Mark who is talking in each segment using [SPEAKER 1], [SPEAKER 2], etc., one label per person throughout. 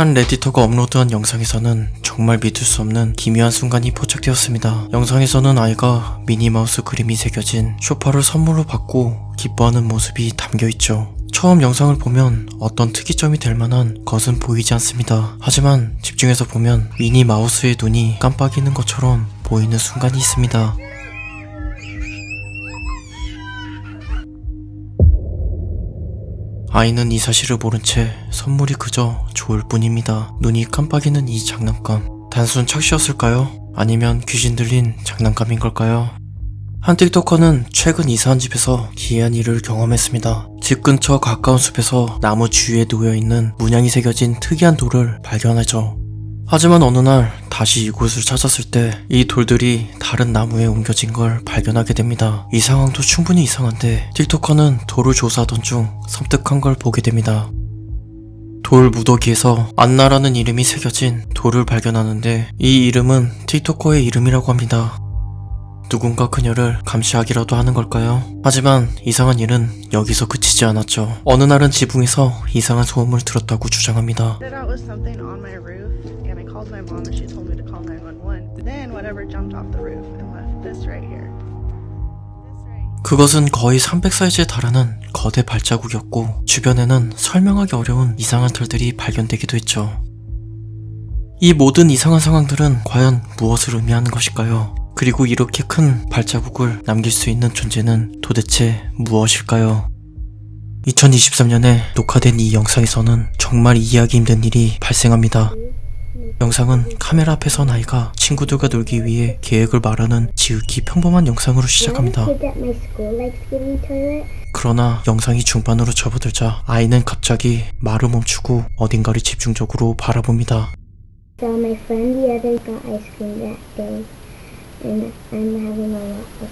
[SPEAKER 1] 한 레디터가 업로드한 영상에서는 정말 믿을 수 없는 기묘한 순간이 포착되었습니다. 영상에서는 아이가 미니마우스 그림이 새겨진 소파를 선물로 받고 기뻐하는 모습이 담겨있죠. 처음 영상을 보면 어떤 특이점이 될 만한 것은 보이지 않습니다. 하지만 집중해서 보면 미니마우스의 눈이 깜빡이는 것처럼 보이는 순간이 있습니다. 아이는 이 사실을 모른 채 선물이 그저 좋을 뿐입니다. 눈이 깜빡이는 이 장난감, 단순 착시였을까요? 아니면 귀신 들린 장난감인 걸까요? 한 틱토커는 최근 이사한 집에서 기이한 일을 경험했습니다. 집 근처 가까운 숲에서 나무 주위에 놓여있는 문양이 새겨진 특이한 돌을 발견하죠. 하지만 어느 날 다시 이곳을 찾았을 때 이 돌들이 다른 나무에 옮겨진 걸 발견하게 됩니다. 이 상황도 충분히 이상한데 틱토커는 돌을 조사하던 중 섬뜩한 걸 보게 됩니다. 돌 무더기에서 안나라는 이름이 새겨진 돌을 발견하는데 이 이름은 틱토커의 이름이라고 합니다. 누군가 그녀를 감시하기라도 하는 걸까요? 하지만 이상한 일은 여기서 그치지 않았죠. 어느 날은 지붕에서 이상한 소음을 들었다고 주장합니다. 그것은 거의 300사이즈에 달하는 거대 발자국이었고 주변에는 설명하기 어려운 이상한 털들이 발견되기도 했죠. 이 모든 이상한 상황들은 과연 무엇을 의미하는 것일까요? 그리고 이렇게 큰 발자국을 남길 수 있는 존재는 도대체 무엇일까요? 2023년에 녹화된 이 영상에서는 정말 이해하기 힘든 일이 발생합니다. 영상은 카메라 앞에 선 아이가 친구들과 놀기 위해 계획을 말하는 지극히 평범한 영상으로 시작합니다. 그러나 영상이 중반으로 접어들자 아이는 갑자기 말을 멈추고 어딘가를 집중적으로 바라봅니다.
[SPEAKER 2] So my friend the other got ice cream that day, and I'm having a lot of.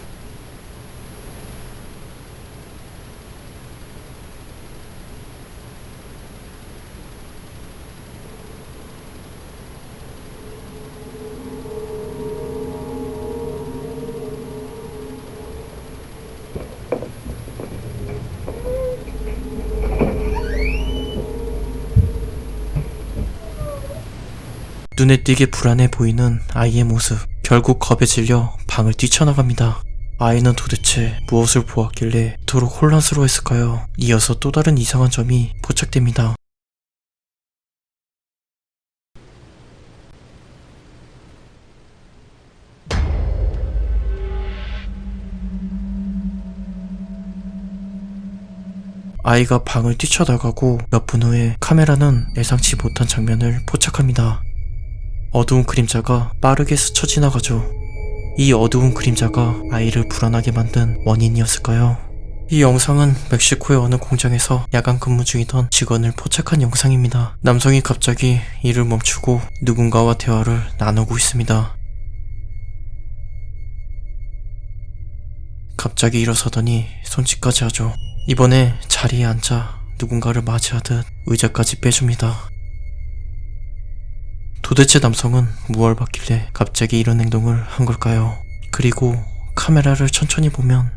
[SPEAKER 1] 눈에 띄게 불안해 보이는 아이의 모습. 결국 겁에 질려 방을 뛰쳐나갑니다. 아이는 도대체 무엇을 보았길래 그토록 혼란스러워했을까요? 이어서 또 다른 이상한 점이 포착됩니다. 아이가 방을 뛰쳐나가고 몇 분 후에 카메라는 예상치 못한 장면을 포착합니다. 어두운 그림자가 빠르게 스쳐 지나가죠. 이 어두운 그림자가 아이를 불안하게 만든 원인이었을까요? 이 영상은 멕시코의 어느 공장에서 야간 근무 중이던 직원을 포착한 영상입니다. 남성이 갑자기 일을 멈추고 누군가와 대화를 나누고 있습니다. 갑자기 일어서더니 손짓까지 하죠. 이번에 자리에 앉아 누군가를 맞이하듯 의자까지 빼줍니다. 도대체 남성은 무얼 봤길래 갑자기 이런 행동을 한 걸까요? 그리고 카메라를 천천히 보면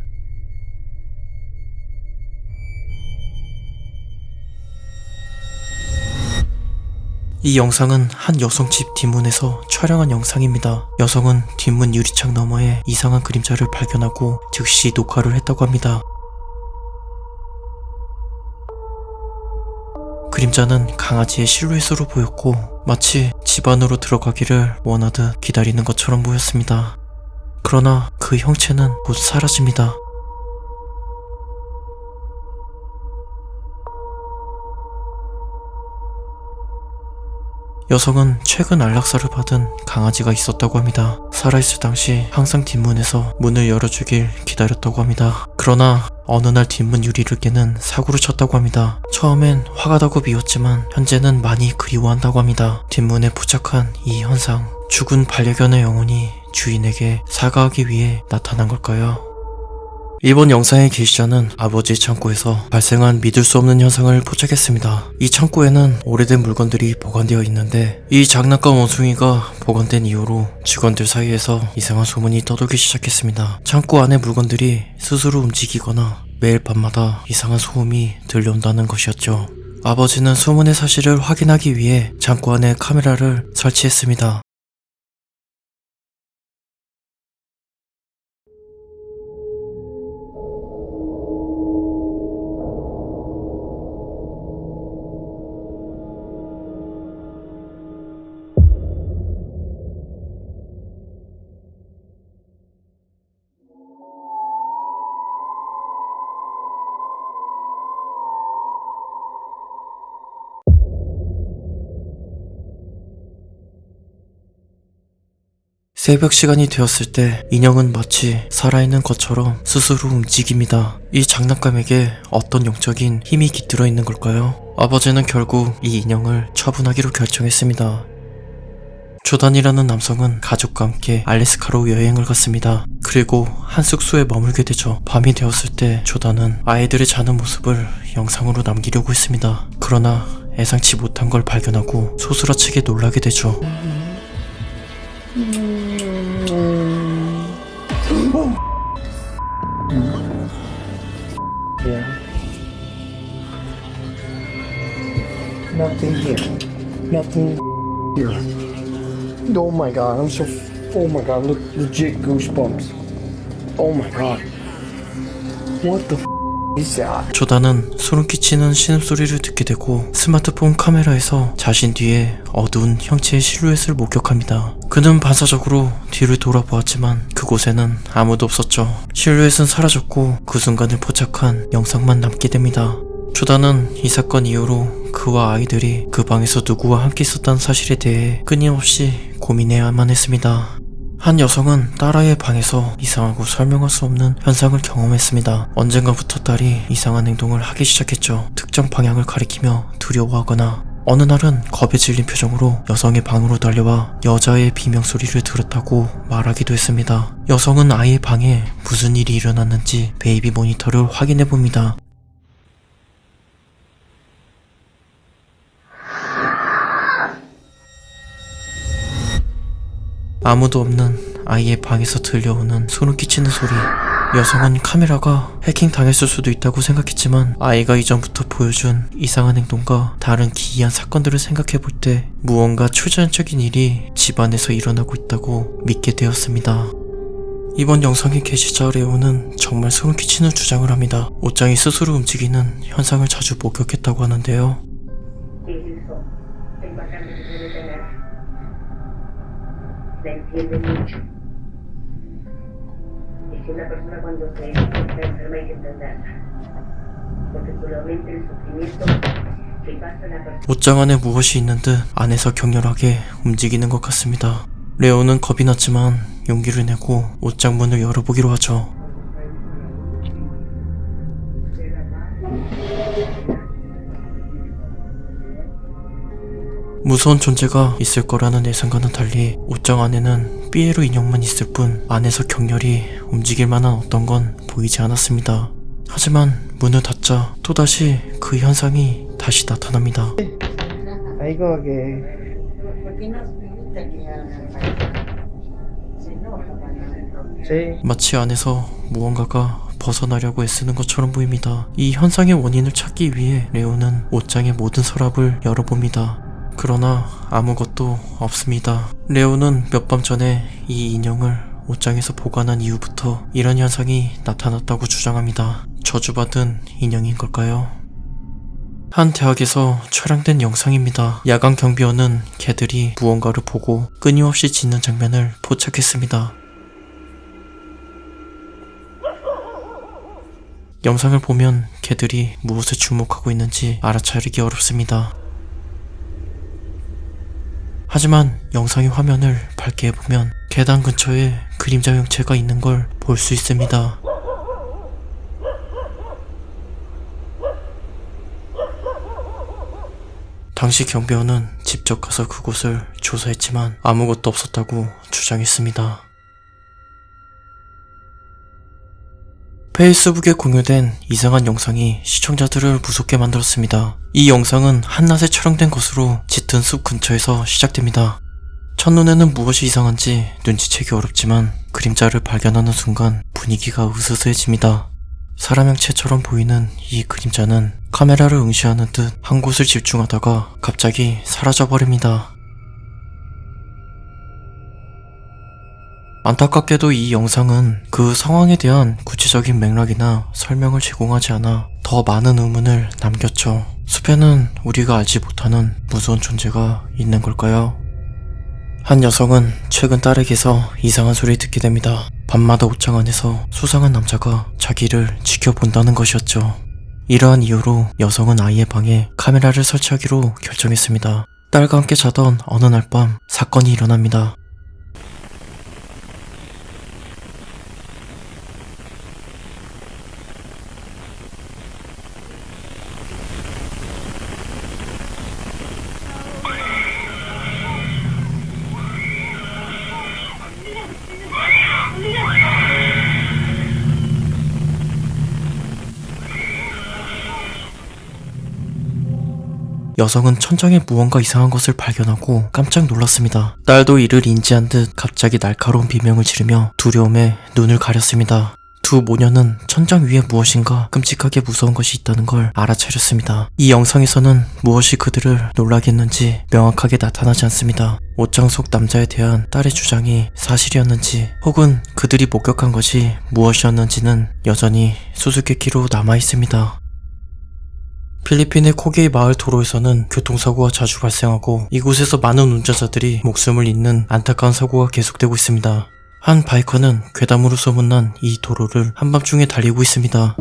[SPEAKER 1] 이 영상은 한 여성 집 뒷문에서 촬영한 영상입니다. 여성은 뒷문 유리창 너머에 이상한 그림자를 발견하고 즉시 녹화를 했다고 합니다. 그림자는 강아지의 실루엣으로 보였고 마치 집 안으로 들어가기를 원하듯 기다리는 것처럼 보였습니다. 그러나 그 형체는 곧 사라집니다. 여성은 최근 안락사를 받은 강아지가 있었다고 합니다. 살아있을 당시 항상 뒷문에서 문을 열어주길 기다렸다고 합니다. 그러나 어느 날 뒷문 유리를 깨는 사고를 쳤다고 합니다. 처음엔 화가 나고 미웠지만 현재는 많이 그리워한다고 합니다. 뒷문에 포착한 이 현상, 죽은 반려견의 영혼이 주인에게 사과하기 위해 나타난 걸까요? 이번 영상의 게시자는 아버지의 창고에서 발생한 믿을 수 없는 현상을 포착했습니다. 이 창고에는 오래된 물건들이 보관되어 있는데 이 장난감 원숭이가 보관된 이후로 직원들 사이에서 이상한 소문이 떠돌기 시작했습니다. 창고 안의 물건들이 스스로 움직이거나 매일 밤마다 이상한 소음이 들려온다는 것이었죠. 아버지는 소문의 사실을 확인하기 위해 창고 안에 카메라를 설치했습니다. 새벽 시간이 되었을 때 인형은 마치 살아있는 것처럼 스스로 움직입니다. 이 장난감에게 어떤 영적인 힘이 깃들어 있는 걸까요? 아버지는 결국 이 인형을 처분하기로 결정했습니다. 조단이라는 남성은 가족과 함께 알래스카로 여행을 갔습니다. 그리고 한 숙소에 머물게 되죠. 밤이 되었을 때 조단은 아이들이 자는 모습을 영상으로 남기려고 했습니다. 그러나 예상치 못한 걸 발견하고 소스라치게 놀라게 되죠.
[SPEAKER 3] Yeah. Nothing here. Nothing here. Oh my god, I'm so. Oh my god, look, legit goosebumps. Oh my god. What the is that?
[SPEAKER 1] 조단은 소름 끼치는 신음소리를 듣게 되고 스마트폰 카메라에서 자신 뒤에 어두운 형체의 실루엣을 목격합니다. 그는 반사적으로 뒤를 돌아보았지만 그곳에는 아무도 없었죠. 실루엣은 사라졌고 그 순간을 포착한 영상만 남게 됩니다. 조단은 이 사건 이후로 그와 아이들이 그 방에서 누구와 함께 있었다는 사실에 대해 끊임없이 고민해야만 했습니다. 한 여성은 딸아이의 방에서 이상하고 설명할 수 없는 현상을 경험했습니다. 언젠가부터 딸이 이상한 행동을 하기 시작했죠. 특정 방향을 가리키며 두려워하거나 어느 날은 겁에 질린 표정으로 여성의 방으로 달려와 여자의 비명소리를 들었다고 말하기도 했습니다. 여성은 아이의 방에 무슨 일이 일어났는지 베이비 모니터를 확인해봅니다. 아무도 없는 아이의 방에서 들려오는 소름 끼치는 소리. 여성은 카메라가 해킹당했을 수도 있다고 생각했지만 아이가 이전부터 보여준 이상한 행동과 다른 기이한 사건들을 생각해볼 때 무언가 초자연적인 일이 집안에서 일어나고 있다고 믿게 되었습니다. 이번 영상의 게시자 레오는 정말 소름 끼치는 주장을 합니다. 옷장이 스스로 움직이는 현상을 자주 목격했다고 하는데요.
[SPEAKER 4] La entiende mucho. Y si una persona cuando se está enferma hay que entenderla. Porque solamente el sufrimiento que pasa a la persona.
[SPEAKER 1] 옷장 안에 무엇이 있는 듯 안에서 격렬하게 움직이는 것 같습니다. 레오는 겁이 났지만 용기를 내고 옷장 문을 열어보기로 하죠. 무서운 존재가 있을 거라는 예상과는 달리 옷장 안에는 삐에로 인형만 있을 뿐 안에서 격렬히 움직일 만한 어떤 건 보이지 않았습니다. 하지만 문을 닫자 또다시 그 현상이 다시 나타납니다.
[SPEAKER 3] Ahí como que. Sí.
[SPEAKER 1] 마치 안에서 무언가가 벗어나려고 애쓰는 것처럼 보입니다. 이 현상의 원인을 찾기 위해 레오는 옷장의 모든 서랍을 열어봅니다. 그러나 아무것도 없습니다. 레오는 몇 밤 전에 이 인형을 옷장에서 보관한 이후부터 이런 현상이 나타났다고 주장합니다. 저주받은 인형인 걸까요? 한 대학에서 촬영된 영상입니다. 야간 경비원은 개들이 무언가를 보고 끊임없이 짖는 장면을 포착했습니다. 영상을 보면 개들이 무엇에 주목하고 있는지 알아차리기 어렵습니다. 하지만 영상의 화면을 밝게 해보면 계단 근처에 그림자 형체가 있는 걸 볼 수 있습니다. 당시 경비원은 직접 가서 그곳을 조사했지만 아무것도 없었다고 주장했습니다. 페이스북에 공유된 이상한 영상이 시청자들을 무섭게 만들었습니다. 이 영상은 한낮에 촬영된 것으로 짙은 숲 근처에서 시작됩니다. 첫눈에는 무엇이 이상한지 눈치채기 어렵지만 그림자를 발견하는 순간 분위기가 으스스해집니다. 사람 형체처럼 보이는 이 그림자는 카메라를 응시하는 듯 한 곳을 집중하다가 갑자기 사라져버립니다. 안타깝게도 이 영상은 그 상황에 대한 구체적인 맥락이나 설명을 제공하지 않아 더 많은 의문을 남겼죠. 숲에는 우리가 알지 못하는 무서운 존재가 있는 걸까요? 한 여성은 최근 딸에게서 이상한 소리를 듣게 됩니다. 밤마다 옷장 안에서 수상한 남자가 자기를 지켜본다는 것이었죠. 이러한 이유로 여성은 아이의 방에 카메라를 설치하기로 결정했습니다. 딸과 함께 자던 어느 날 밤 사건이 일어납니다. 여성은 천장에 무언가 이상한 것을 발견하고 깜짝 놀랐습니다. 딸도 이를 인지한 듯 갑자기 날카로운 비명을 지르며 두려움에 눈을 가렸습니다. 두 모녀는 천장 위에 무엇인가 끔찍하게 무서운 것이 있다는 걸 알아차렸습니다. 이 영상에서는 무엇이 그들을 놀라게 했는지 명확하게 나타나지 않습니다. 옷장 속 남자에 대한 딸의 주장이 사실이었는지 혹은 그들이 목격한 것이 무엇이었는지는 여전히 수수께끼로 남아있습니다. 필리핀의 코게이 마을 도로에서는 교통사고가 자주 발생하고 이곳에서 많은 운전자들이 목숨을 잃는 안타까운 사고가 계속되고 있습니다. 한 바이커는 괴담으로 소문난 이 도로를 한밤중에 달리고 있습니다.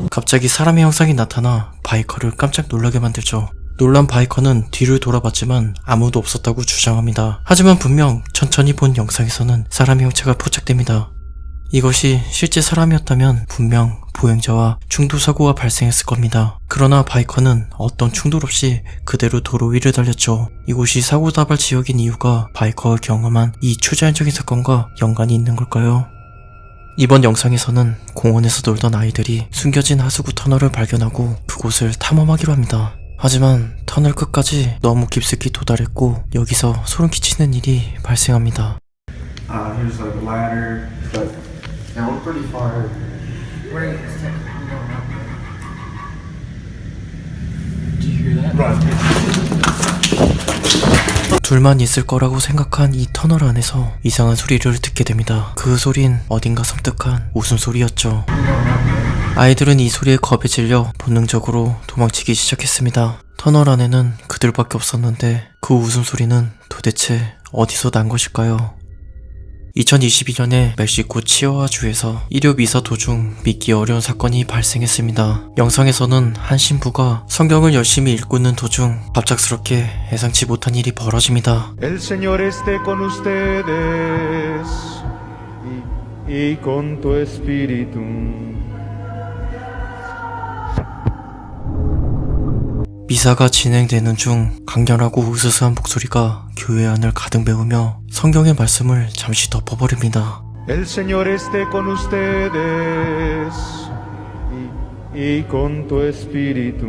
[SPEAKER 1] 갑자기 사람의 형상이 나타나 바이커를 깜짝 놀라게 만들죠. 놀란 바이커는 뒤를 돌아봤지만 아무도 없었다고 주장합니다. 하지만 분명 천천히 본 영상에서는 사람의 형체가 포착됩니다. 이것이 실제 사람이었다면 분명 보행자와 충돌사고가 발생했을 겁니다. 그러나 바이커는 어떤 충돌 없이 그대로 도로 위를 달렸죠. 이곳이 사고다발 지역인 이유가 바이커가 경험한 이 초자연적인 사건과 연관이 있는 걸까요? 이번 영상에서는 공원에서 놀던 아이들이 숨겨진 하수구 터널을 발견하고 그곳을 탐험하기로 합니다. 하지만 터널 끝까지 너무 깊숙이 도달했고 여기서 소름 끼치는 일이 발생합니다.
[SPEAKER 5] Here's like a ladder, but now we're pretty far. We're going up there. Do you hear that? Right.
[SPEAKER 1] 둘만 있을 거라고 생각한 이 터널 안에서 이상한 소리를 듣게 됩니다. 그 소린 어딘가 섬뜩한 웃음소리였죠. 아이들은 이 소리에 겁에 질려 본능적으로 도망치기 시작했습니다. 터널 안에는 그들밖에 없었는데 그 웃음소리는 도대체 어디서 난 것일까요? 2022년에 멕시코 치와와주에서 일요 미사 도중 믿기 어려운 사건이 발생했습니다. 영상에서는 한 신부가 성경을 열심히 읽고 있는 도중 갑작스럽게 예상치 못한 일이 벌어집니다.
[SPEAKER 6] El Señor esté con ustedes y con tu espíritu.
[SPEAKER 1] 미사가 진행되는 중 강렬하고 으스스한 목소리가 교회 안을 가득 메우며 성경의 말씀을 잠시 덮어버립니다.
[SPEAKER 6] El Señor esté con ustedes y con tu espíritu.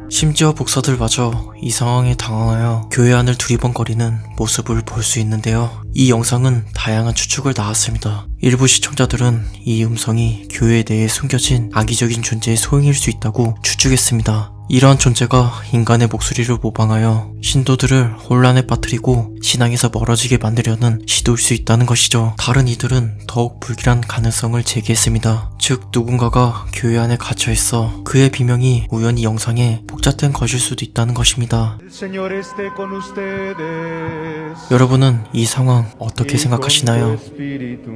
[SPEAKER 1] 심지어 복사들마저 이 상황에 당황하여 교회 안을 두리번거리는 모습을 볼 수 있는데요. 이 영상은 다양한 추측을 낳았습니다. 일부 시청자들은 이 음성이 교회 내에 숨겨진 악의적인 존재의 소행일 수 있다고 추측했습니다. 이러한 존재가 인간의 목소리를 모방하여 신도들을 혼란에 빠뜨리고 신앙에서 멀어지게 만들려는 시도일 수 있다는 것이죠. 다른 이들은 더욱 불길한 가능성을 제기했습니다. 즉 누군가가 교회 안에 갇혀있어 그의 비명이 우연히 영상에 복잡된 것일 수도 있다는 것입니다.
[SPEAKER 6] El Señor esté con ustedes.
[SPEAKER 1] 여러분은 이 상황 어떻게
[SPEAKER 6] y con tu
[SPEAKER 1] 생각하시나요?
[SPEAKER 6] espíritu.